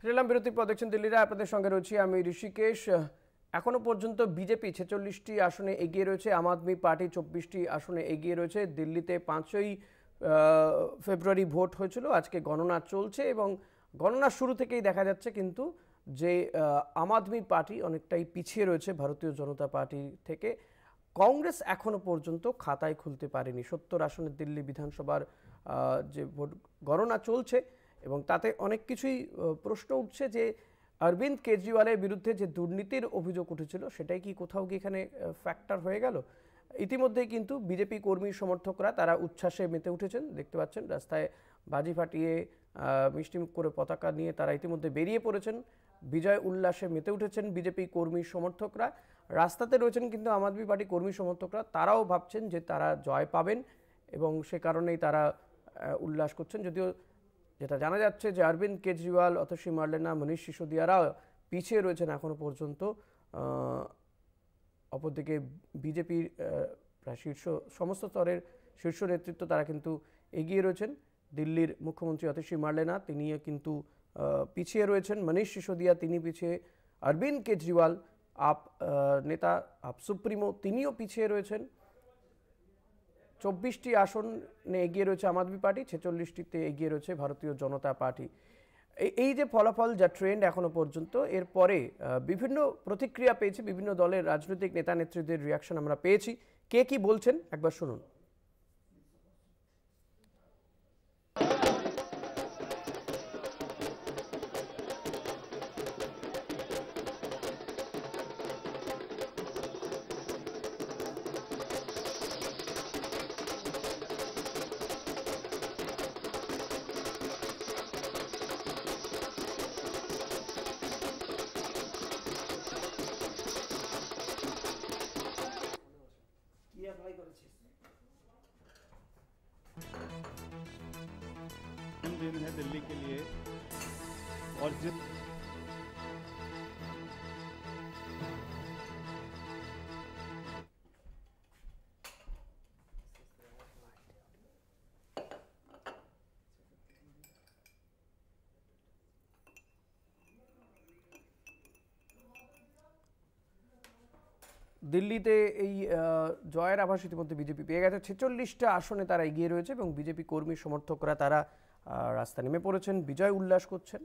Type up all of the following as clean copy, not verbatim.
ফিরলাম বিরতির পর দেখছেন দিল্লিরা আপনাদের সঙ্গে রয়েছি আমি ঋষিকেশ। এখনো পর্যন্ত বিজেপি 46টি আসনে এগিয়ে রয়েছে, আম আদমি পার্টি 24টি আসনে এগিয়ে রয়েছে। দিল্লিতে 5ই ফেব্রুয়ারি ভোট হয়েছিল, আজকে গণনা চলছে এবং গণনার শুরু থেকেই দেখা যাচ্ছে কিন্তু যে আম আদমি পার্টি অনেকটাই পিছিয়ে রয়েছে ভারতীয় জনতা পার্টি থেকে। কংগ্রেস এখনো পর্যন্ত খাতায় খুলতে পারেনি। 70 আসনের দিল্লি বিধানসভার যে ভোট গণনা চলছে এবং তাতে অনেক কিছুই প্রশ্ন উঠছে যে অরবিন্দ কেজরিওয়ালের বিরুদ্ধে যে দুর্নীতির অভিযোগ উঠেছিল সেটাই কি কোথাও গিয়ে এখানে ফ্যাক্টর হয়ে গেল। ইতিমধ্যেই কিন্তু বিজেপি কর্মী সমর্থকরা তারা উচ্ছ্বাসে মেতে উঠেছেন, দেখতে পাচ্ছেন রাস্তায় বাজি ফাটিয়ে মিষ্টিমুখ করে পতাকা নিয়ে তারা ইতিমধ্যে বেরিয়ে পড়েছেন, বিজয় উল্লাসে মেতে উঠেছেন বিজেপি কর্মী সমর্থকরা। রাস্তাতে রয়েছেন কিন্তু আম আদমি পার্টি কর্মী সমর্থকরা, তারাও ভাবছেন যে তারা জয় পাবেন এবং সে কারণেই তারা উল্লাস করছেন। যদিও যেটা জানা যাচ্ছে যে অরবিন্দ কেজরিওয়াল, অতসী মার্লেনা, মনীষ সিসোদিয়ারা পিছিয়ে রয়েছেন এখনো পর্যন্ত। অপরদিকে বিজেপির প্রায় সমস্ত স্তরের শীর্ষ নেতৃত্ব তারা কিন্তু এগিয়ে রয়েছেন। দিল্লির মুখ্যমন্ত্রী অতসী মার্লেনা তিনিও কিন্তু পিছিয়ে রয়েছেন, মনীষ সিসোদিয়া তিনি পিছিয়ে, অরবিন্দ কেজরিওয়াল আপ নেতা, আপ সুপ্রিমো তিনিও পিছিয়ে রয়েছেন। 24টি আসনে এগিয়ে রয়েছে আম আদমি পার্টি, 46টিতে এগিয়ে রয়েছে ভারতীয় জনতা পার্টি। এই যে ফলাফল, যা ট্রেন্ড এখনো পর্যন্ত, এরপরে বিভিন্ন প্রতিক্রিয়া পেয়েছি, বিভিন্ন দলের রাজনৈতিক নেতা নেত্রীদের রিয়াকশন আমরা পেয়েছি। কে কি বলছেন একবার শুনুন। दिन है दिल्ली के लिए और जिस দিল্লিতে এই জয়ের আভাস ইতিমধ্যে বিজেপি পেয়ে গেছে। 46টা আসনে তারা এগিয়ে রয়েছে এবং বিজেপি কর্মী সমর্থকরা তারা রাস্তা নেমে পড়েছেন, বিজয় উল্লাস করছেন।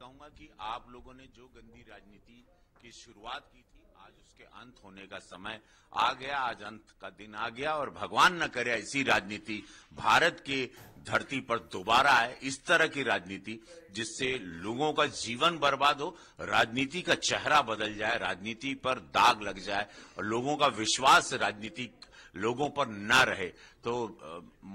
कहूंगा कि आप लोगों ने जो गंदी राजनीति की शुरुआत की थी, आज उसके अंत होने का समय आ गया। आज अंत का दिन आ गया और भगवान न करे ऐसी राजनीति भारत के धरती पर दोबारा आए। इस तरह की राजनीति जिससे लोगों का जीवन बर्बाद हो, राजनीति का चेहरा बदल जाए, राजनीति पर दाग लग जाए और लोगों का विश्वास राजनीति लोगों पर न रहे, तो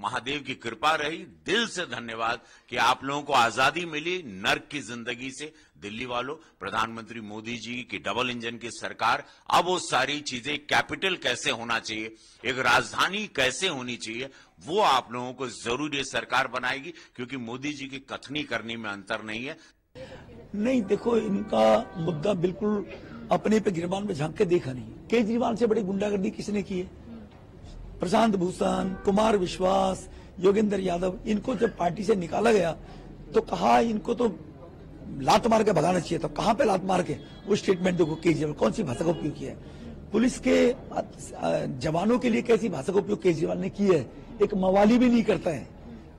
महादेव की कृपा रही। दिल से धन्यवाद कि आप लोगों को आजादी मिली नर्क की जिंदगी से। दिल्ली वालों, प्रधानमंत्री मोदी जी की डबल इंजन की सरकार, अब वो सारी चीजें, कैपिटल कैसे होना चाहिए, एक राजधानी कैसे होनी चाहिए, वो आप लोगों को जरूर ये सरकार बनाएगी, क्योंकि मोदी जी की कथनी करनी में अंतर नहीं है। नहीं, देखो, इनका मुद्दा बिल्कुल अपने पे गिरबान में झांक के देखा नहीं। केजरीवाल से बड़ी गुंडागर्दी किसने की है? प्रशांत भूषण, कुमार विश्वास, योगेंद्र यादव, इनको जब पार्टी से निकाला गया तो कहा इनको तो लात मार के भगाना चाहिए था। कहां पे लात मार के? वो स्टेटमेंट देखो केजरीवाल कौन सी भाषा का उपयोग किया है। पुलिस के जवानों के लिए कैसी भाषा का उपयोग केजरीवाल ने की है, एक मवाली भी नहीं करता है।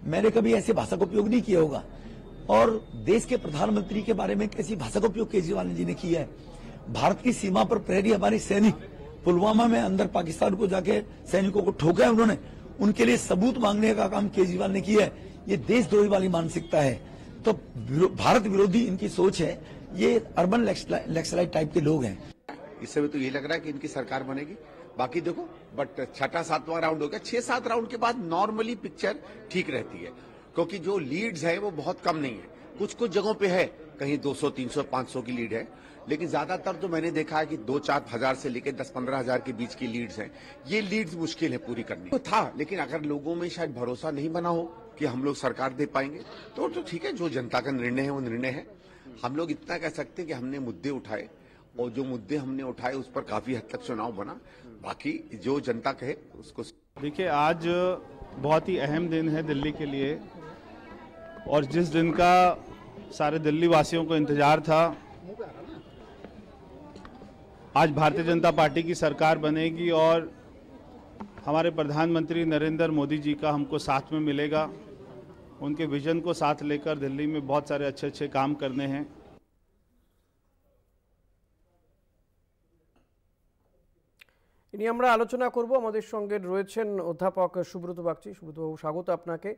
मैंने कभी ऐसी भाषा का उपयोग नहीं किया होगा। और देश के प्रधानमंत्री के बारे में कैसी भाषा का उपयोग केजरीवाल जी ने किया है। भारत की सीमा पर प्रहरी हमारे सैनिक पुलवामा में अंदर पाकिस्तान को जाके सैनिकों को ठोका है उन्होंने, उनके लिए सबूत मांगने का काम केजरीवाल ने किया है। ये देशद्रोही वाली मानसिकता है। तो भारत विरोधी इनकी सोच है। ये अर्बन नक्सलाइट टाइप के लोग हैं। इस समय तो ये लग रहा है कि इनकी सरकार बनेगी। बाकी देखो, बट 6वां-7वां राउंड हो गया। 6-7 राउंड के बाद नॉर्मली पिक्चर ठीक रहती है, क्योंकि जो लीड्स है वो बहुत कम नहीं है। कुछ कुछ जगहों पे है कहीं 200, 300, 500 की लीड है, लेकिन ज्यादातर तो मैंने देखा है कि 2-4 हजार से लेकर 10-15 हजार के बीच की लीड्स हैं। ये लीड्स मुश्किल है पूरी करनी। तो था, लेकिन अगर लोगों में शायद भरोसा नहीं बना हो कि हम लोग सरकार दे पाएंगे तो ठीक है, जो जनता का निर्णय है वो निर्णय है। हम लोग इतना कह सकते हैं कि हमने मुद्दे उठाए और जो मुद्दे हमने उठाए उस पर काफी हद तक चुनाव बना। बाकी जो जनता कहे उसको। देखिए, आज बहुत ही अहम दिन है दिल्ली के लिए, और जिस दिन का सारे दिल्ली वासियों को इंतजार था, आज भारतीय जनता पार्टी की सरकार बनेगी और हमारे प्रधानमंत्री नरेंद्र मोदी जी का हमको साथ में मिलेगा। उनके विजन को साथ लेकर दिल्ली में बहुत सारे अच्छे अच्छे काम करने हैं। ইনি আমরা আলোচনা করব। আমাদের সঙ্গে রয়েছেন অধ্যাপক সুব্রত বাগচি। সুব্রতবাবু, স্বাগত আপনাকে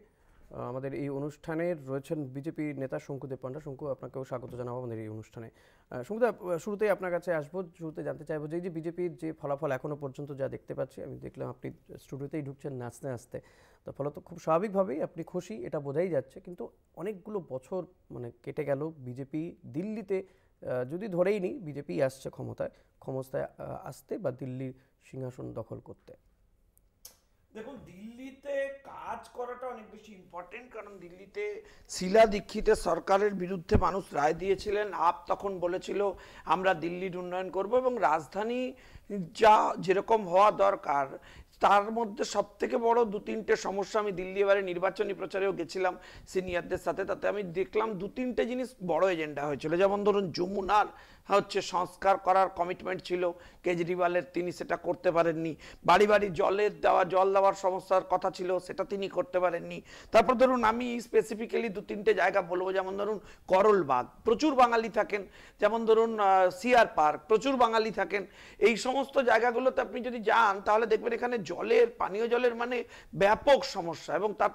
আমাদের এই অনুষ্ঠানে। রয়েছেন বিজেপি নেতা শঙ্কুদেব পান্ডা। শঙ্কু, আপনাকেও স্বাগত জানাবো আমাদের এই অনুষ্ঠানে। শঙ্কুদা, শুরুতেই আপনার কাছে আসবো। শুরুতে জানতে চাইবো যে বিজেপির যে ফলাফল এখনো পর্যন্ত যা দেখতে পাচ্ছি, আমি দেখলাম আপনি স্টুডিওতেই ঢুকছেন নাচতে নাচতে, তো ফলত খুব স্বাভাবিকভাবেই আপনি খুশি, এটা বোঝাই যাচ্ছে। কিন্তু অনেকগুলো বছর কেটে গেল, বিজেপি দিল্লিতে যদি ধরেই নিই বিজেপি আসছে ক্ষমতায় আসতে বা দিল্লির সিংহাসন দখল করতে। দেখুন, দিল্লিতে কাজ করাটা অনেক বেশি ইম্পর্টেন্ট, কারণ দিল্লিতে শীলা দীক্ষিতের সরকারের বিরুদ্ধে মানুষ রায় দিয়েছিলেন। আপ তখন বলেছিল আমরা দিল্লির উন্নয়ন করব, এবং রাজধানী যা যেরকম হওয়া দরকার তার মধ্যে সব থেকে বড় 2-3টে সমস্যা। আমি দিল্লি এবারে নির্বাচনী প্রচারেও গেছিলাম সিনিয়রদের সাথে, তাতে আমি দেখলাম 2-3টে জিনিস বড় এজেন্ডা হয়েছিল। যেমন ধরুন, যমুনার সংস্কার করার কমিটমেন্ট ছিল কেজরিওয়ালের, তিনি সেটা করতে পারেননি। বাড়ি বাড়ি জল দেওয়ার সমস্যার কথা ছিল, সেটা তিনি করতে পারেননি। তারপর ধরুন, আমি স্পেসিফিক্যালি 2-3টে জায়গা বলবো। যেমন ধরুন করলবাগ, প্রচুর বাঙালি থাকেন। যেমন ধরুন সিআর পার্ক, প্রচুর বাঙালি থাকেন। এই সমস্ত জায়গাগুলোতে আপনি যদি যান তাহলে দেখবেন এখানে পানীয় জলের ব্যাপক সমস্যা, এবং তার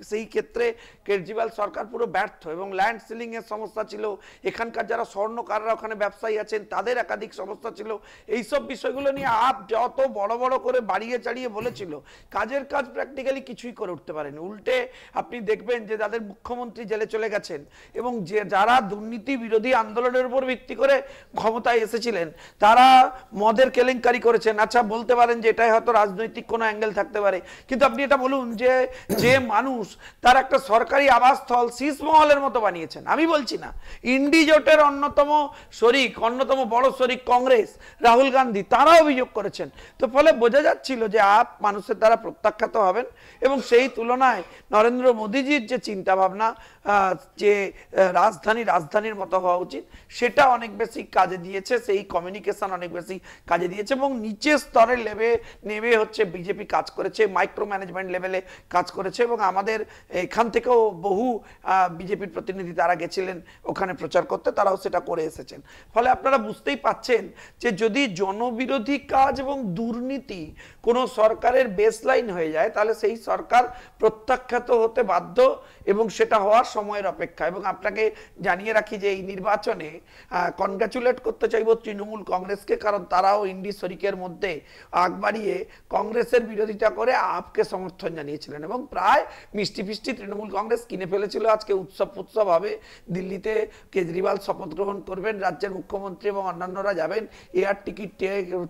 সেই ক্ষেত্রে কেজরিওয়াল সরকার পুরো ব্যর্থ। এবং ল্যান্ড সিলিং এর সমস্যা ছিল, এখানকার যারা স্বর্ণকাররা ওখানে ব্যবসায়ী আছেন তাদের একাধিক সমস্যা ছিল। এইসব বিষয়গুলো নিয়ে আপ যত বড় বড় করে বাড়িয়ে চাড়িয়ে বলেছিল, কাজের কাজ প্র্যাকটিক্যালি কিছুই করে উঠতে পারেনি। উল্টে আপনি দেখবেন যে তাদের মুখ্যমন্ত্রী জেলে চলে গেছেন, এবং যারা দুর্নীতি বিরোধী আন্দোলনের উপর ভিত্তি করে ক্ষমতায় এসেছিলেন তারা মদের কেলেঙ্কারি করেছেন। আচ্ছা, বলতে পারেন যে এটাই হয়তো রাজনৈতিক কোনো অ্যাঙ্গেল থাকতে পারে, কিন্তু আপনি এটা বলুন যে মানুষ তার একটা সরকারি আবাসস্থল শীষমহলের মতো বানিয়েছেন। আমি বলছি না, ইন্ডি জোটের অন্যতম বড় শরিক কংগ্রেস, রাহুল গান্ধী, তারা অভিযোগ করেছেন। তো ফলে বোঝা যাচ্ছিল যে আপ মানুষের দ্বারা প্রত্যাখ্যাত হবেন, এবং সেই তুলনায় নরেন্দ্র মোদীজির যে চিন্তা ভাবনা যে রাজধানীর মতো হওয়া উচিত, সেটা অনেক বেশি কাজে দিয়েছে। সেই কমিউনিকেশন অনেক বেশি কাজে দিয়েছে, এবং নিচের স্তরে নেমে বিজেপি কাজ করেছে, মাইক্রো ম্যানেজমেন্ট লেভেলে কাজ করেছে। এবং আমাদের এখান থেকেও বহু বিজেপির প্রতিনিধি তারা গেছিলেন ওখানে প্রচার করতে, তারাও সেটা করে এসেছেন। ফলে আপনারা বুঝতেই পাচ্ছেন যে যদি জনবিরোধী কাজ এবং দুর্নীতি কোনো সরকারের বেসলাইন হয়ে যায়, তাহলে সেই সরকার প্রত্যাখ্যাত হতে বাধ্য, এবং সেটা হওয়ার সময়ের অপেক্ষা। এবং আপনাকে জানিয়ে রাখি যে এই নির্বাচনে কনগ্রাচুলেট করতে চাইব তৃণমূল কংগ্রেসকে, কারণ তারাও ইন্ডি শরিকের মধ্যে আগ বাড়িয়ে কংগ্রেসের বিরোধিতা করে আপকে সমর্থন জানিয়েছিলেন, এবং প্রায় মিষ্টি ফিষ্টি তৃণমূল কংগ্রেস কিনে ফেলেছিল। আজকে উৎসব হবে, দিল্লিতে কেজরিওয়াল শপথ গ্রহণ করবেন, রাজ্যের মুখ্যমন্ত্রী এবং অন্যান্যরা যাবেন। এয়ার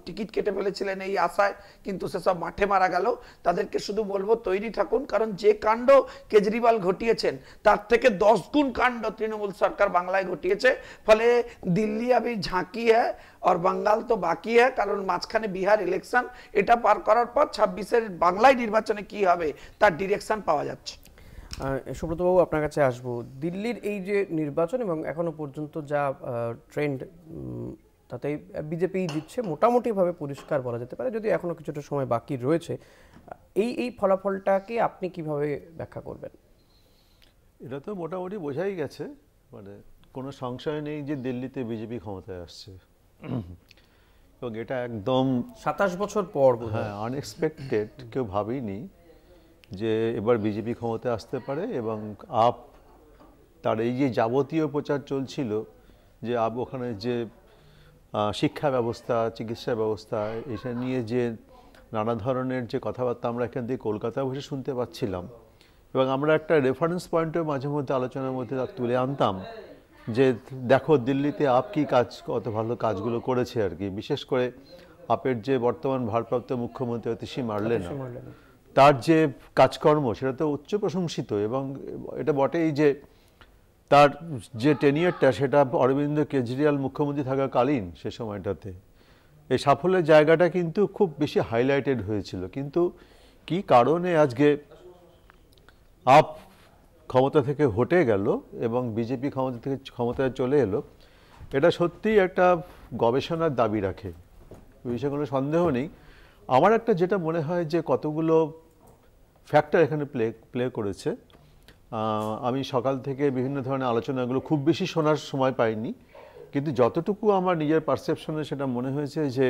টিকিট কেটে ফেলেছিলেন এই আশায়, কিন্তু সেসব মাঠে মারা গেল। তাদেরকে শুধু বলবো তৈরি থাকুন, কারণ যে কাণ্ড কেজরিওয়াল ঘটিয়েছেন তার থেকে 10 গুণ কাণ্ড তৃণমূল সরকার বাংলায় ঘটিয়েছে। ফলে দিল্লি আবি ঝাঁকি হ্যায় আর বাঙ্গাল তো বাকি হ্যায়, কারণ মাঝখানে বিহার ইলেকশন, এটা পার করার পর 26-এর বাংলায় নির্বাচনে কি হবে তার ডিরেকশন পাওয়া যাচ্ছে। সুব্রতবাবু, আপনার কাছে আসবো। দিল্লির এই যে নির্বাচন এবং এখনো পর্যন্ত যা ট্রেন্ড, তাতে বিজেপি জিতছে মোটামুটিভাবে, পরিষ্কার বলা যেতে পারে, যদি এখনো কিছুটা সময় বাকি রয়েছে। এই ফলাফলটাকে আপনি কিভাবে ব্যাখ্যা করবেন? এটা তো মোটামুটি বোঝাই গেছে, কোনো সংশয় নেই যে দিল্লিতে বিজেপি ক্ষমতায় আসছে, এবং এটা একদম 27 বছর পর, হ্যাঁ, আনএক্সপেক্টেড। কেউ ভাবেনি যে এবার বিজেপি ক্ষমতায় আসতে পারে। এবং আপ তার এই যে যাবতীয় প্রচার চলছিল যে আপ ওখানে যে শিক্ষা ব্যবস্থা, চিকিৎসা ব্যবস্থা, এটা নিয়ে যে নানা ধরনের যে কথাবার্তা আমরা এখান থেকে কলকাতায় বসে শুনতে পাচ্ছিলাম, এবং আমরা একটা রেফারেন্স পয়েন্টও মাঝে মধ্যে আলোচনার মধ্যে তুলে আনতাম যে দেখো দিল্লিতে আপ কি কাজ, কত ভালো কাজগুলো করেছে আর কি। বিশেষ করে আপের যে বর্তমান ভারপ্রাপ্ত মুখ্যমন্ত্রী অতিশী মারলেনা, তার যে কাজকর্ম সেটা তো উচ্চ প্রশংসিত। এবং এটা বটেই যে তার যে টেনিয়ারটা সেটা অরবিন্দ কেজরিওয়াল মুখ্যমন্ত্রী থাকাকালীন সে সময়টাতে এই সাফল্যের জায়গাটা কিন্তু খুব বেশি হাইলাইটেড হয়েছিল। কিন্তু কি কারণে আজকে আপ ক্ষমতা থেকে হটে গেল এবং বিজেপি ক্ষমতা থেকে ক্ষমতায় চলে এলো, এটা সত্যিই একটা গবেষণার দাবি রাখে, বিষয়ে কোনো সন্দেহ নেই। আমার একটা যেটা মনে হয় যে কতগুলো ফ্যাক্টর এখানে প্লে করেছে। আমি সকাল থেকে বিভিন্ন ধরনের আলোচনাগুলো খুব বেশি শোনার সময় পাইনি, কিন্তু যতটুকু আমার নিজের পারসেপশনে সেটা মনে হয়েছে যে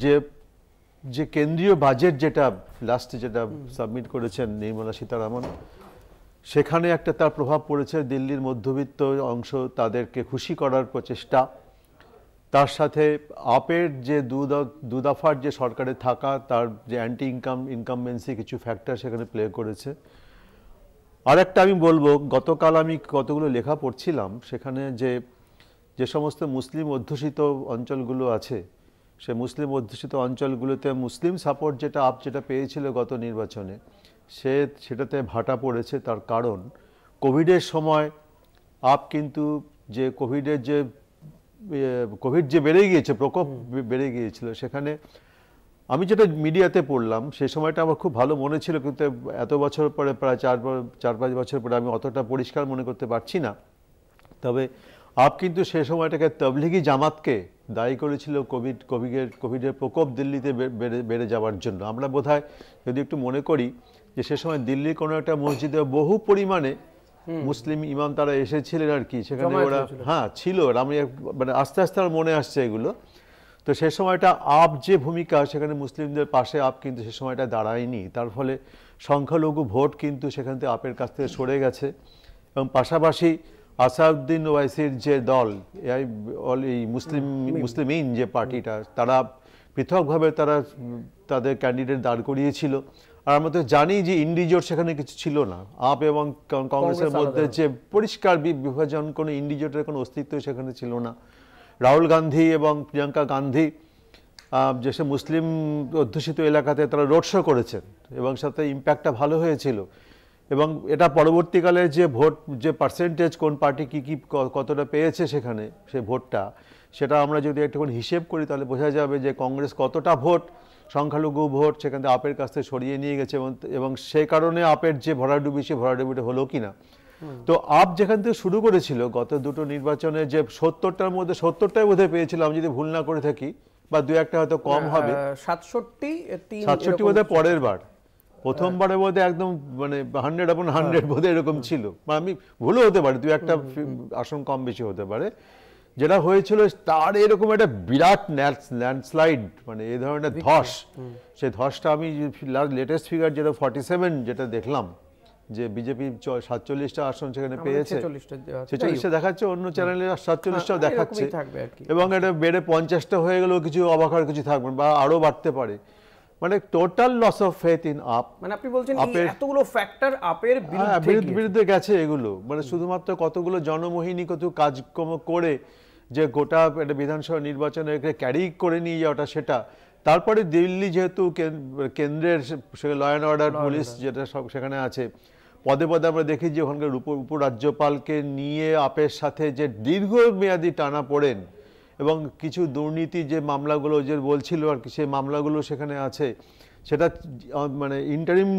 যে যে কেন্দ্রীয় বাজেট যেটা লাস্টে যেটা সাবমিট করেছেন নির্মলা সীতারামন, সেখানে একটা তার প্রভাব পড়েছে দিল্লির মধ্যবিত্ত অংশ, তাদেরকে খুশি করার প্রচেষ্টা। তার সাথে আপের যে দু দফার যে সরকারে থাকা, তার যে অ্যান্টি ইনকামবেন্সি কিছু ফ্যাক্টর সেখানে প্লে করেছে। আর একটা আমি বলবো, গতকাল আমি কতগুলো লেখা পড়ছিলাম, সেখানে যে সমস্ত মুসলিম অধ্যুষিত অঞ্চলগুলো আছে, সে মুসলিম অধ্যুষিত অঞ্চলগুলোতে মুসলিম সাপোর্ট যেটা পেয়েছিল গত নির্বাচনে, সেটাতে ভাটা পড়েছে। তার কারণ কোভিডের সময় আপ কিন্তু যে কোভিড যে বেড়ে গিয়েছে, প্রকোপ বেড়ে গিয়েছিল, সেখানে আমি যেটা মিডিয়াতে পড়লাম সেই সময়টা আমার খুব ভালো মনে ছিল, কিন্তু এত বছর পরে, প্রায় 4-5 বছর পরে আমি অতটা পরিষ্কার মনে করতে পারছি না। তবে আপ কিন্তু সেই সময়টাকে তবলিগি জামাতকে দায়ী করেছিল কোভিডের প্রকোপ দিল্লিতে বেড়ে যাওয়ার জন্য। আমরা বোধহয় যদি একটু মনে করি যে সে সময় দিল্লির কোনো একটা মসজিদে বহু পরিমাণে মুসলিম ইমাম তারা এসেছিলেন আর কি, সেখানে ওরা ছিল। আমি মানে আস্তে আস্তে আমার মনে আসছে এগুলো। তো সে সময়টা আপ যে ভূমিকা, সেখানে মুসলিমদের পাশে আপ কিন্তু সে সময়টা দাঁড়ায়নি। তার ফলে সংখ্যালঘু ভোট কিন্তু সেখান থেকে আপের কাছ থেকে সরে গেছে। এবং পাশাপাশি আসাদুদ্দিন ওয়াইসির যে দল, এই মুসলিমিন যে পার্টিটা, তারা পৃথকভাবে তাদের ক্যান্ডিডেট দাঁড় করিয়েছিল। আর আমরা তো জানি যে ইন্ডিজোট সেখানে কিছু ছিল না। আপ এবং কংগ্রেসের মধ্যে যে পরিষ্কার বিভাজন, কোনো ইন্ডিজোটের কোনো অস্তিত্ব সেখানে ছিল না। রাহুল গান্ধী এবং প্রিয়াঙ্কা গান্ধী যেসব মুসলিম অধ্যুষিত এলাকাতে তারা রোড শো করেছেন এবং সাথে ইম্প্যাক্টটা ভালো হয়েছিল। এবং এটা পরবর্তীকালে যে ভোট, যে পার্সেন্টেজ কোন পার্টি কী কতটা পেয়েছে সেখানে, সে ভোটটা, সেটা আমরা যদি একটুখানি হিসেব করি তাহলে বোঝা যাবে যে কংগ্রেস কতটা ভোট, সংখ্যালঘু ভোট সেখান থেকে আপের কাছ থেকে সরিয়ে নিয়ে গেছে। এবং সেই কারণে আপের যে ভরাডুবি, সে ভরাডুবিটা হলো কিনা। তো আপ যেখান থেকে শুরু করেছিল গত দুটো নির্বাচনে, যে 70টার মধ্যে 70টাই বোধহয় পেয়েছিল আমি যদি ভুল না করে থাকি, বা 2-1টা হয়তো কম হবে, 67 বোধহয় পরের বার। প্রথমবারে বোধহয় একদম মানে 100/100 বোধহয় এরকম ছিল। আমি ভুলও হতে পারে, 2-1টা আসন কম বেশি হতে পারে। যেটা হয়েছিল তার এরকম একটা বিরাট ল্যান্ডস্লাইড, মানে এই ধরনের ধস, সেই ধসটা আমি লেটেস্ট ফিগার যেটা 47 যেটা দেখলাম, যে বিজেপি 47টা আসন সেখানে পেয়েছে, 46টা দেখাচ্ছে, অন্য চ্যানেলে 47টাও দেখাচ্ছে। এবং এটা বেড়ে 50টা হয়ে গেলেও কিছু অবাক হওয়ার কিছু থাকবে, বা আরো বাড়তে পারে। মানে total loss of faith in AAP. মানে আপনি বলছেন এতগুলো ফ্যাক্টর আপের বিরুদ্ধে গেছে এগুলো, মানে শুধুমাত্র কতগুলো জনমোহিনী কত কাজকর্ম করে যে গোটা একটা বিধানসভা নির্বাচনে ক্যারি করে নিয়ে যাওয়াটা, সেটা। তারপরে দিল্লি যেহেতু কেন্দ্রের ল অ্যান্ড অর্ডার পুলিশ যেটা সব সেখানে আছে, পদে পদে আমরা দেখি যে ওখানকার উপরাজ্যপালকে নিয়ে আপের সাথে যে দীর্ঘমেয়াদী টানা পড়েন, এবং কিছু দুর্নীতি যে মামলাগুলো যে বলছিল আর কি, সেই মামলাগুলো সেখানে আছে। সেটা মানে ইন্টারিম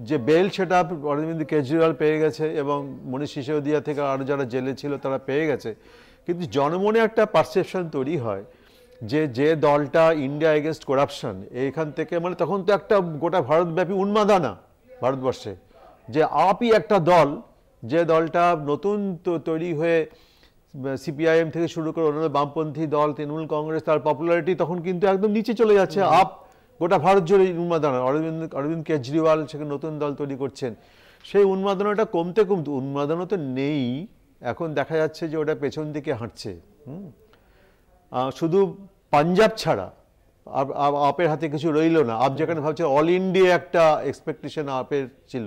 যে বেল, সেটা অরবিন্দ কেজরিওয়াল পেয়ে গেছে, এবং মনীষ সিসোদিয়া থেকে আরও যারা জেলে ছিল তারা পেয়ে গেছে। কিন্তু জনমনে একটা পারসেপশন তৈরি হয় যে দলটা ইন্ডিয়া এগেনস্ট করাপশন, এইখান থেকে মানে তখন তো একটা গোটা ভারতব্যাপী উন্মাদনা ভারতবর্ষে, যে আপই একটা দল, যে দলটা নতুন তৈরি হয়ে সিপিআইএম থেকে শুরু করে অন্যান্য বামপন্থী দল, তৃণমূল কংগ্রেস, তার পপুলারিটি তখন কিন্তু একদম নিচে চলে যাচ্ছে। আপ গোটা ভারত জুড়ে উন্মাদনা, অরবিন্দ কেজরিওয়াল সেখানে নতুন দল তৈরি করছেন। সেই উন্মাদনাটা কমতে উন্মাদনা তো নেই, এখন দেখা যাচ্ছে যে ওটা পেছন দিকে হাঁটছে। শুধু পাঞ্জাব ছাড়া আপের হাতে কিছু রইল না। আপ যেখানে ভাবছে অল ইন্ডিয়া একটা এক্সপেকটেশন আপের ছিল,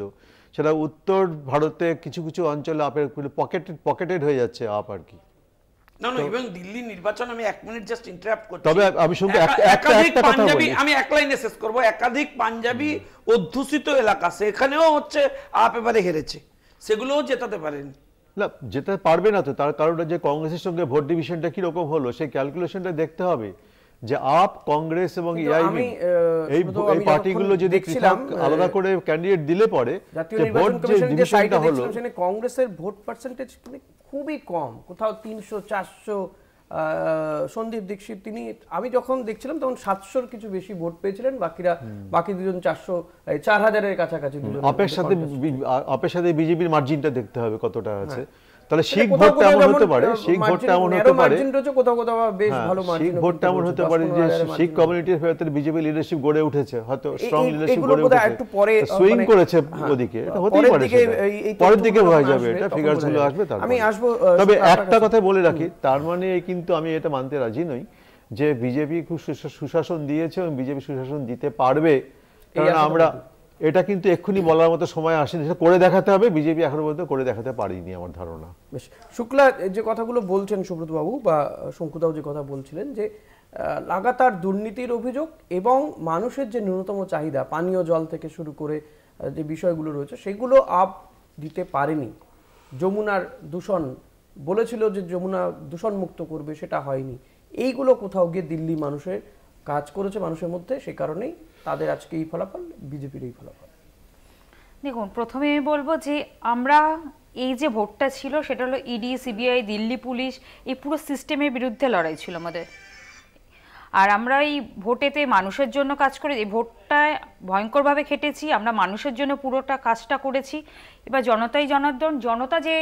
সেটা উত্তর ভারতে কিছু কিছু অঞ্চলে আপের পকেটেড হয়ে যাচ্ছে আপ আর কি। না না, এবং দিল্লি নির্বাচন, আমি 1 মিনিট জাস্ট ইন্টারাপ্ট করছি, তবে আমি শুধু একাধিক একটা কথা পাঞ্জাবি, বলি, আমি এক লাইনে শেষ করব, একাধিক পাঞ্জাবি অধ্যুষিত এলাকা, সেখানেও হচ্ছে আপ এবারে হেরেছে, সেগুলোও জেতাতে পারেনি। না যেতে পারবে না তো, তার কারণটা যে কংগ্রেসের সঙ্গে ভোট ডিভিশনটা কিরকম হলো সেই ক্যালকুলেশনটা দেখতে হবে, যে আপ, কংগ্রেস এবং এআইবি এই পার্টিগুলো যদি আলাদা করে ক্যান্ডিডেট দিলে পরে ভোট যে ডিভিশনটা হলো, কংগ্রেসের ভোট পার্সেন্টেজ খুবই কম, কোথাও 300-400। সন্দীপ দীক্ষিত তিনি, আমি যখন দেখছিলাম তখন 700-র কিছু বেশি ভোট পেয়েছিলেন, বাকি দুজন 4000-এর কাছাকাছি। আপের সাথে বিজেপির মার্জিনটা দেখতে হবে কতটা আছে, তাহলে শিখ ভোটটা এমন হতে পারে, শিখ ভোটটা এমন হতে পারে, শিখ ভোটটা এমন হতে পারে যে শিখ কমিউনিটির ভেতরে বিজেপি লিডারশিপ গড়ে উঠেছে, হয়তো স্ট্রং লিডারশিপ গড়ে উঠেছে, সুইং করেছে ওদিকে, এটা হতেই পারে, পরের দিকে হয়ে যাবে, এটা ফিগারস গুলো আসবে। আমি আসবো, তবে একটা কথা বলে রাখি, তার মানে কিন্তু আমি এটা মানতে রাজি নই যে বিজেপি খুব সুশাসন দিয়েছে এবং বিজেপি সুশাসন দিতে পারবে, কারণ আমরা এটা কিন্তু এক্ষুনি বলার মতো সময় আসেনি, সেটা করে দেখাতে হবে, বিজেপি এখনো পর্যন্ত করে দেখাতে পারেনি আমার ধারণা। বেশ, শুক্লা যে কথাগুলো বলছেন সুব্রত বাবু বা শঙ্কুদাও যে কথা বলছিলেন, যে লাগাতার দুর্নীতির অভিযোগ এবং মানুষের যে ন্যূনতম চাহিদা, পানীয় জল থেকে শুরু করে যে বিষয়গুলো রয়েছে সেগুলো আপ দিতে পারেনি। যমুনার দূষণ বলেছিল যে যমুনা দূষণ মুক্ত করবে, সেটা হয়নি। এইগুলো কোথাও গিয়ে দিল্লি মানুষের কাজ করেছে মানুষের মধ্যে, সে কারণেই তাদের আজকে এই ফলাফল, বিজেপির এই ফলাফল। দেখুন, প্রথমে আমি বলবো যে আমরা এই যে ভোটটা ছিল সেটা হলো ইডি, সিবিআই, দিল্লি পুলিশ, এই পুরো সিস্টেমের বিরুদ্ধে লড়াই ছিল আমাদের। আর আমরা এই ভোটেতে মানুষের জন্য কাজ করে, এই ভোটটায় ভয়ঙ্করভাবে খেটেছি, আমরা মানুষের জন্য পুরোটা কাজটা করেছি। এবার জনতাই জনার্দন, জনতা যে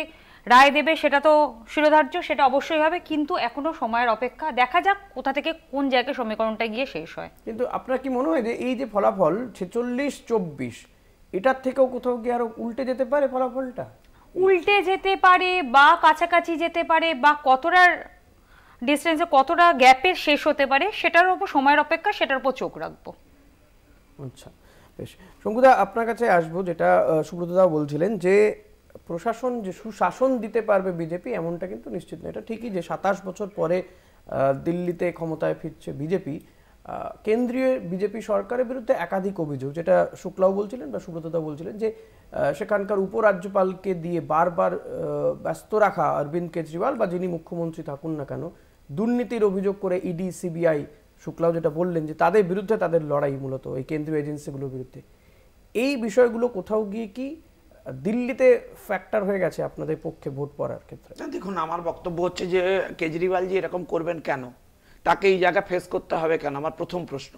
রায় দেবে সেটা তো শিরোধার্য, সেটা অবশ্যই হবে, কিন্তু এখনো সময়ের অপেক্ষা, দেখা যাক কোথা থেকে কোন জায়গায় সমীকরণটা গিয়ে শেষ হয়। কিন্তু আপনার কি মনে হয় যে এই যে ফলাফল 46-24, এটার থেকেও কোথাও গিয়ে আরো উল্টে যেতে পারে ফলাফলটা? উল্টে যেতে পারে বা কাছাকাছি যেতে পারে, বা কতটা ডিস্টেন্সে, কতটা গ্যাপে শেষ হতে পারে, সেটার উপর সময়ের অপেক্ষা, সেটার উপর চোখ রাখবো। আচ্ছা, বেশ। শঙ্কুদা, আপনার কাছে আসবো, যেটা সুব্রতদাও বলছিলেন যে প্রশাসন যে সুশাসন দিতে পারবে বিজেপি, এমনটা কিন্তু নিশ্চিত নয়। এটা ঠিকই যে 27 বছর পরে দিল্লিতে ক্ষমতায় ফিরছে বিজেপি, কেন্দ্রীয় বিজেপি সরকারের বিরুদ্ধে একাধিক অভিযোগ, যেটা শুক্লাও বলছিলেন বা সুব্রতদা বলছিলেন, যে সেখানকার উপরাজ্যপালকে দিয়ে বারবার ব্যস্ত রাখা অরবিন্দ কেজরিওয়াল বা যিনি মুখ্যমন্ত্রী থাকুন না কেন, দুর্নীতির অভিযোগ করে ইডি, সিবিআই, শুক্লাও যেটা বললেন যে তাদের বিরুদ্ধে তাদের লড়াই মূলত এই কেন্দ্রীয় এজেন্সিগুলোর বিরুদ্ধে। এই বিষয়গুলো কোথাও গিয়ে কি দিল্লিতে ফ্যাক্টর হয়ে গেছে আপনাদের পক্ষে ভোট পড়ার ক্ষেত্রে? দেখুন, আমার বক্তব্য হচ্ছে যে কেজরিওয়াল জি এরকম করবেন কেন, তাকে এই জায়গা ফেস করতে হবে কেন, আমার প্রথম প্রশ্ন।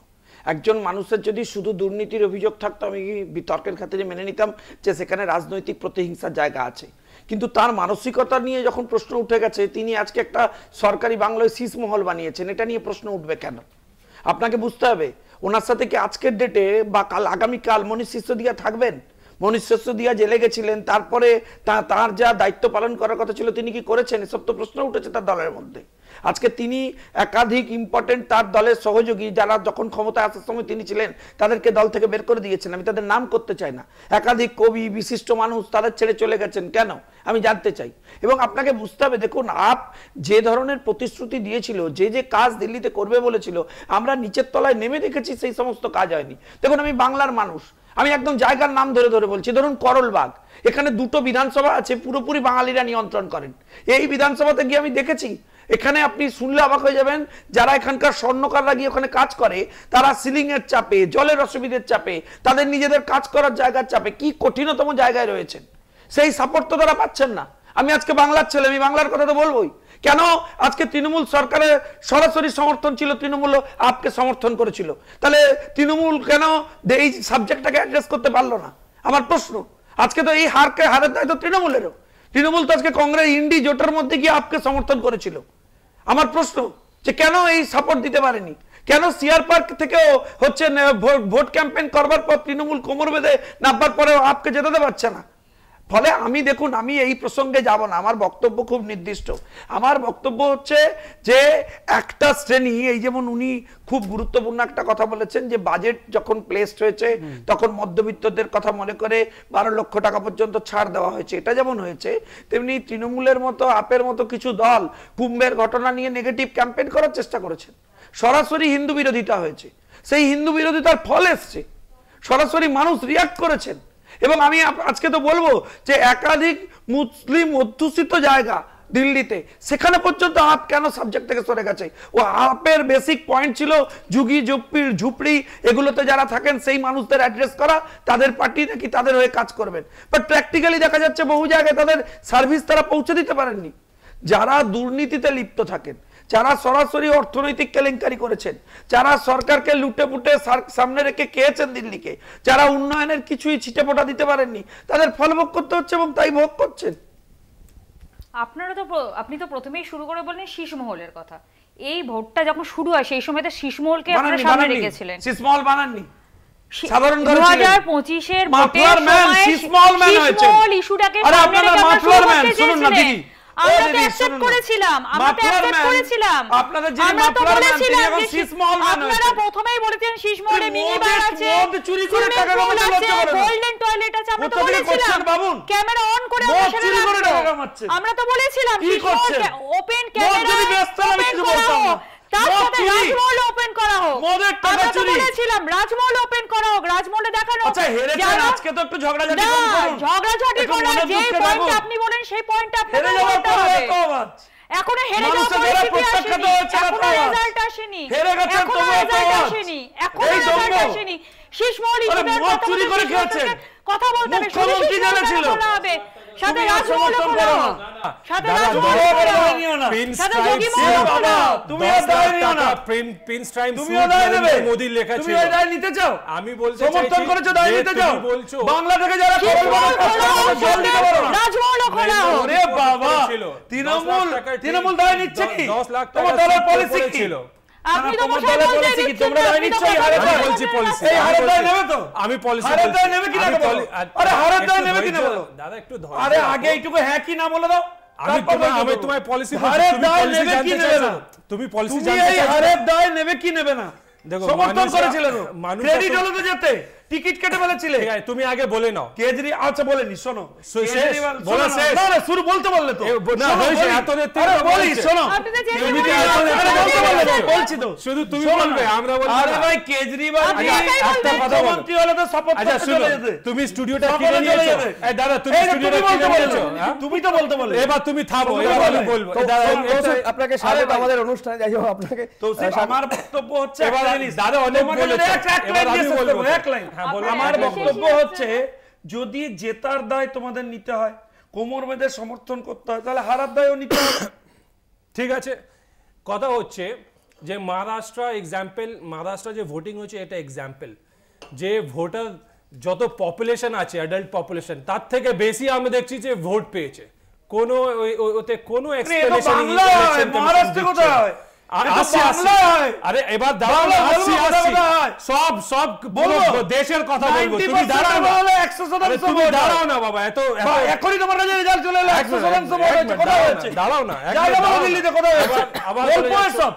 একজন মানুষের যদি শুধু দুর্নীতির অভিযোগ থাকতো, আমি বিতর্কের খাতিরে মেনে নিতাম যে সেখানে রাজনৈতিক প্রতিহিংসার জায়গা আছে, কিন্তু তার মানসিকতা নিয়ে যখন প্রশ্ন উঠে গেছে, তিনি আজকে একটা সরকারি বাংলায় শীষমহল বানিয়েছেন, এটা নিয়ে প্রশ্ন উঠবে কেন? আপনাকে বুঝতে হবে ওনার সাথে কি আজকের ডেটে বা কাল, আগামীকাল মনীষ সিসোদিয়া থাকবেন? মনীষ সিসোদিয়া জেলে গেছিলেন, তারপরে তার যা দায়িত্ব পালন করার কথা ছিল তিনি কি করেছেন? এসব তো প্রশ্ন উঠেছে তার দলের মধ্যে। আজকে তিনি একাধিক ইম্পর্টেন্ট তার দলের সহযোগী যারা যখন ক্ষমতায় আসার সময় তিনি ছিলেন তাদেরকে দল থেকে বের করে দিয়েছেন, আমি তাদের নাম করতে চাই না। একাধিক কবি, বিশিষ্ট মানুষ তাদের ছেড়ে চলে গেছেন কেন, আমি জানতে চাই। এবং আপনাকে বুঝতে হবে, দেখুন আপ যে ধরনের প্রতিশ্রুতি দিয়েছিল, যে যে কাজ দিল্লিতে করবে বলেছিল, আমরা নিচের তলায় নেমে দেখেছি সেই সমস্ত কাজ হয়নি। দেখুন, আমি বাংলার মানুষ, আমি একদম জায়গার নাম ধরে ধরে বলছি। ধরুন করলবাগ, এখানে 2টো বিধানসভা আছে, পুরোপুরি বাঙালিরা নিয়ন্ত্রণ করেন। এই বিধানসভাতে গিয়ে আমি দেখেছি, এখানে আপনি শুনলে অবাক হয়ে যাবেন, যারা এখানকার স্বর্ণকাররা গিয়ে ওখানে কাজ করে, তারা সিলিং এর চাপে, জলের অসুবিধার চাপে, তাদের নিজেদের কাজ করার জায়গার চাপে কি কঠিনতম জায়গায় রয়েছেন, সেই সাপোর্ট তো তারা পাচ্ছেন না। আমি আজকে বাংলার ছেলে, আমি বাংলার কথা তো বলবোই। কেন আজকে তৃণমূল সরকারের সরাসরি সমর্থন ছিল, তৃণমূল আপকে সমর্থন করেছিল, তাহলে তৃণমূল কেন এই সাবজেক্টটাকে অ্যাড্রেস করতে পারলো না? আমার প্রশ্ন। আজকে তো এই হারের দায়িত্ব তৃণমূলেরও। তৃণমূল তো আজকে কংগ্রেস ইন্ডি জোটের মধ্যে গিয়ে আপকে সমর্থন করেছিল। আমার প্রশ্ন যে কেন এই সাপোর্ট দিতে পারেনি, কেন সিআর পার্ক থেকেও হচ্ছে ভোট ক্যাম্পেইন করবার পর তৃণমূল কোমর বেঁধে নামবার পরেও আপকে জেতাতে পারছে না? ফলে আমি দেখুন, আমি এই প্রসঙ্গে যাব না, আমার বক্তব্য খুব নির্দিষ্ট। আমার বক্তব্য হচ্ছে যে একটা শ্রেণী, এই যেমন উনি খুব গুরুত্বপূর্ণ একটা কথা বলেছেন যে বাজেট যখন প্লেসড হয়েছে তখন মধ্যবিত্তদের কথা মনে করে 12 লক্ষ টাকা পর্যন্ত ছাড় দেওয়া হয়েছে, এটা যেমন হয়েছে তেমনি তৃণমূলের মতো, আপের মতো কিছু দল কুম্ভের ঘটনা নিয়ে নেগেটিভ ক্যাম্পেইন করার চেষ্টা করেছেন। সরাসরি হিন্দু বিরোধিতা হয়েছে, সেই হিন্দু বিরোধিতার ফল এসছে, সরাসরি মানুষ রিয়াক্ট করেছেন। এবং আমি আজকে তো বলবো যে একাধিক মুসলিম অধ্যুষিত জায়গা দিল্লিতে, সেখানে পর্যন্ত আপ কেন সাবজেক্ট থেকে সরে গেছে? ও আপের বেসিক পয়েন্ট ছিল ঝুগি ঝুপড়ি এগুলোতে যারা থাকেন সেই মানুষদের অ্যাড্রেস করা, তাদের পার্টি নাকি তাদের হয়ে কাজ করবেন। বাট প্র্যাকটিক্যালি দেখা যাচ্ছে বহু জায়গায় তাদের সার্ভিস তারা পৌঁছে দিতে পারেননি। যারা দুর্নীতিতে লিপ্ত থাকেন, যারা সরাসরি অর্থনৈতিক কেলেঙ্কারি করেছেন, যারা সরকারকে লুটে পুটে সামনে রেখে খেয়েছেন দিল্লিকে, যারা উন্নয়নের কিছুই ছিটেফোঁটা দিতে পারেননি, তাদের ফল ভোগ করতে হচ্ছে এবং তাই ভোগ করছেন। আপনি তো প্রথমেই শুরু করে বললেন শীষমহলের কথা। এই ভোটটা যখন শুরু হয় সেই সময় তো শীষমহলকে আপনারা সামনে রেখেছিলেন। শীষমহল বানাননি, সাধারণ 2025 এর ভোটের সময় শীষমহল ইস্যুটাকে সামনে রেখে আমরা শুরু করতে আমরা তো অ্যাকসেপ্ট করেছিলাম, আপনাদের যে মাফলার ম্যান তিনি এখন শীষমহল ম্যান হয়েছে। আপনারা প্রথমেই বলেছেন শীষমহলে মিনি বার আছে, মদ চুরি করে টাকা কামাতে লজ্জা করে, গোল্ডেন টয়লেট আছে, আমরা তো বলেছিলাম ক্যামেরা অন করে চুরি করে টাকা কামাচ্ছে, আমরা তো বলেছিলাম শীষমহল ওপেন ক্যামেরা যদি ব্যস্ত আমি কিছু বলতাম না, তার সাথে রাজমহল ওপেন করা হোক, মদের টাকা চুরি বলেছিলাম রাজমহল ওপেন করা হোক, রাজমহলে দেখানো। আচ্ছা হেরেছেন, আজকে তো একটু ঝগড়াঝাটি করুন, ঝগড়াঝাটি করার যে পয়েন্ট আপনি বলেন সেই পয়েন্ট আপনাকে বলতে হবে। এখনো হেরে যাওয়ার পরিস্থিতি আসেনি, এখনো রেজাল্ট আসেনি, হেরে গেছেন তবু রেজাল্ট আসেনি, এখনো রেজাল্ট আসেনি। শীষমহল ইস্যুটার কথা চুরি করে খেয়েছেন, কথা বলতে হবে, মুখ্যমন্ত্রী জানেছিল সাথে রাজমহল করা হোক, সাথে রাজমহল করা হোক, সাথে যোগী মহল করা হোক। তুমি দায় নিও না, পিন স্ট্রাইম সুট মোদি লেখা ছিল, তুমি দায় নিতে চাও, আমি বলতে চাইছি সমর্থন করেছো, দায় নিতে চাও, বাংলা থেকে যারা জল দিতে পারো না, রাজমহল করা হোক। ওরে বাবা, তৃণমূল দায় নিচ্ছে কি? 10 লাখ তোমার দলের পলিসি ছিল, আপনি তো মশাই বলতে দিচ্ছেন, তোমরা দায় নিচ্ছ, এই হারে দায় বলছি পলিসি, এই হারে দায় নেবে তো, আমি পলিসি হারে দায় নেবে কি না বলো, আরে হারে দায় নেবে কি না বলো দাদা, একটু আরে আগে এইটুকু হ্যাঁ কি না বলে দাও। আমি তোমায় পলিসি বলছি, হারে দায় নেবে কি নেবে না, তুমি পলিসি তুমি জানতে এই চাইছো, হারে দায় নেবে কি নেবে না দেখো সমর্থন করেছিলেন, মানুষ ক্রেডিট হলো তো যেতে টিকিট কেটে ফেলেছিলে, ঠিক আছে তুমি আগে বলে নাও। কেজরি আচ্ছা বলেনি, শোনো কেজরিওয়াল বলা শেষ, না না শুরু বলতে বললে তো না হয়েছে, এত আরে বলি শোনো, তুমি তো বলছি তো, শুধু তুমি বলবে আমরা বলবো। আরে ভাই কেজরিওয়াল একটা কথা বলো, মন্ত্রী হলে তো শপথ আচ্ছা করতে শুনো, চলে যেতে, তুমি স্টুডিওটা কিনে নিয়েছো, এই দাদা তুমি স্টুডিওটা কিনে নিয়েছো, তুমি তো বলতে বললে, এবার তুমি থামো, এবার আমি বলবো। আপনাকে স্বাগত আমাদের অনুষ্ঠানে, যাই হোক আপনাকে তো আমার বক্তব্য হচ্ছে এবার দাদা অনেক বলেছে, এবার আমি বলবো এক লাইন। হ্যাঁ বলো। আমার বক্তব্য হচ্ছে যদি জেতার দায় তোমাদের নিতে হয়, কোমর বেঁধে সমর্থন করতে হয়, তাহলে হারার দায়ও নিতে হবে। ঠিক আছে, কথা হচ্ছে যে মহারাষ্ট্র যে ভোটিং হচ্ছে এটা এক্সাম্পল, যে ভোটার যত পপুলেশন আছে অ্যাডাল্ট পপুলেশন তার থেকে বেশি আমি দেখছি যে ভোট পেয়েছে, কোনো ওতে কোনো এক্সপ্লেনেশন নেই। মহারাষ্ট্র কোথায় হয়? আরে এবার সব দেশের কথা বলবো, তুমি দাঁড়াও না বাবা, এত এখনই তোমার কাছে রেজাল্ট চলে এলো 100% দাঁড়াও না, দিল্লিতে কোথায় হচ্ছে আবার সব।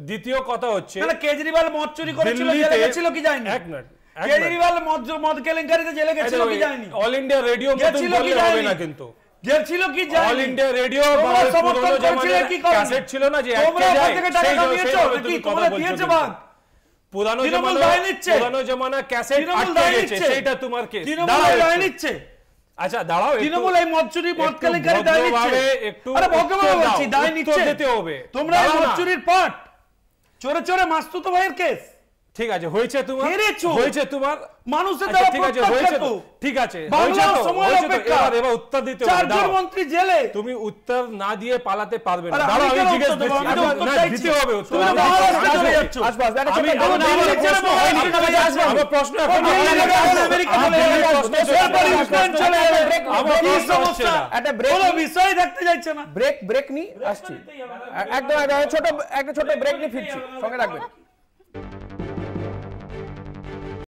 দ্বিতীয় কথা হচ্ছে কেজরিওয়াল মদ চুরি করেছিল, জেলে গেছিল কি যায়নি? এক মিনিট, কেজরিওয়াল মদ কেলেঙ্কারিতে জেলে গেছিল কি যায়নি? অল ইন্ডিয়া রেডিও মতন বললে হবে না, কিন্তু গেছিল কি যায়নি? অল ইন্ডিয়া রেডিও সমর্থন করেছিল কি করে? ক্যাসেট ছিল না যে তোমরা ওখান থেকে টাকা কামিয়েছো নাকি তোমরা দিয়েছো ভাগ? পুরানো জমানা ক্যাসেট আটকে গেছে, সেটা তোমার কেস। তৃণমূল দায় নিচ্ছে, আচ্ছা দাঁড়াও, তৃণমূল এই মদ চুরি মদ কেলেঙ্কারি দায় নিচ্ছে, একটু আরে ভগবান বলছি দায় নিচ্ছে, দিতে হবে। তোমরা মদ চুরির পাট চোরে চোরে মাসতুতো ভাইয়ের কেস, ঠিক আছে হয়েছে তোমার মানুষের দ্বারা প্রত্যাখ্যাত, ঠিক আছে এবার উত্তর দিতে হবে। চারজন মন্ত্রী জেলে, তুমি উত্তর না দিয়ে পালাতে পারবে না, দাঁড়াও আমি জিজ্ঞেস করছি, দিতে হবে উত্তর। আমার প্রশ্ন একটা বিষয় থাকতে যাচ্ছে না, ব্রেক নি আসছি, একদম একটা ছোট ব্রেক নিয়ে ফিরছি, সঙ্গে রাখবেন।